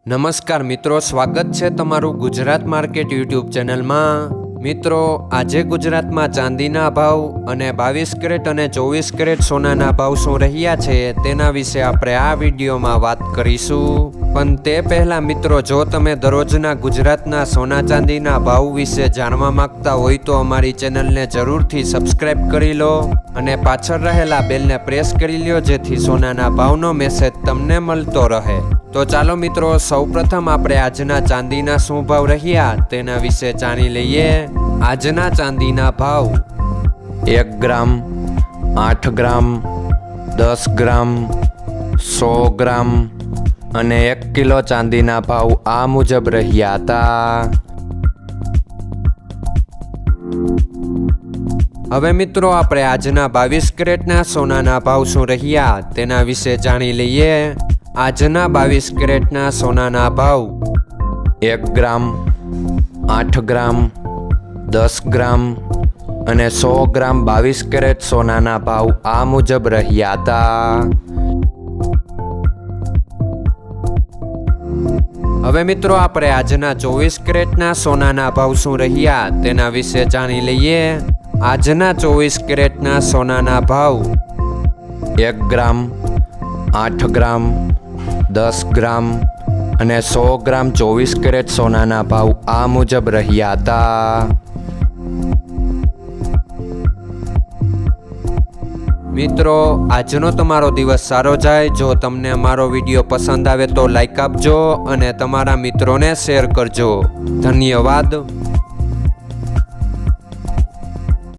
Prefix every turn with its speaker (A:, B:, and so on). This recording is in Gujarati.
A: નમસ્કાર મિત્રો, સ્વાગત છે તમારું ગુજરાત માર્કેટ યુટ્યુબ ચેનલમાં। મિત્રો, આજે ગુજરાતમાં ચાંદીના ભાવ અને 22 કેરેટ અને 24 કેરેટ સોનાના ભાવ શું રહ્યા છે તેના વિશે આપણે આ વિડીયોમાં વાત કરીશું। પણ તે પહેલાં મિત્રો, જો તમે દરરોજના ગુજરાતના સોના ચાંદીના ભાવ વિશે જાણવા માંગતા હોય તો અમારી ચેનલને જરૂરથી સબસ્ક્રાઈબ કરી લો અને પાછળ રહેલા બેલને પ્રેસ કરી લો, જેથી સોનાના ભાવનો મેસેજ તમને મળતો રહે। તો ચાલો મિત્રો, સૌપ્રથમ આપણે આજના ચાંદીના શું ભાવ રહ્યા તેના વિશે જાણી લઈએ। આજના ચાંદીના ભાવ 1 ગ્રામ, 8 ગ્રામ, 10 ગ્રામ, 100 ગ્રામ અને 1 કિલો ચાંદીના ભાવ આ મુજબ રહ્યા હતા। હવે મિત્રો, આપણે આજના 22 કેરેટના સોનાના ભાવ શું રહ્યા તેના વિશે જાણી લઈએ। આજના 22 કેરેટના સોનાના ભાવ 1 ગ્રામ, 8 ગ્રામ, 10 ગ્રામ અને 100 ગ્રામ 22 કેરેટ સોનાના ભાવ આ મુજબ રહ્યા હતા। હવે મિત્રો, આપણે આજના 24 કેરેટના સોનાના ભાવ શું રહ્યા તેના વિશે જાણી લઈએ। આજના 24 કેરેટના સોનાના ભાવ 1 ગ્રામ, 8 ગ્રામ, 10 ગ્રામ અને 100 ગ્રામ 24 કેરેટ સોનાના ભાવ આ મુજબ રહ્યા હતા। મિત્રો, આજનો તમારો દિવસ સારો જાય। જો તમને અમારો વિડીયો પસંદ આવે તો લાઈક આપજો અને તમારા મિત્રોને શેર કરજો। ધન્યવાદ।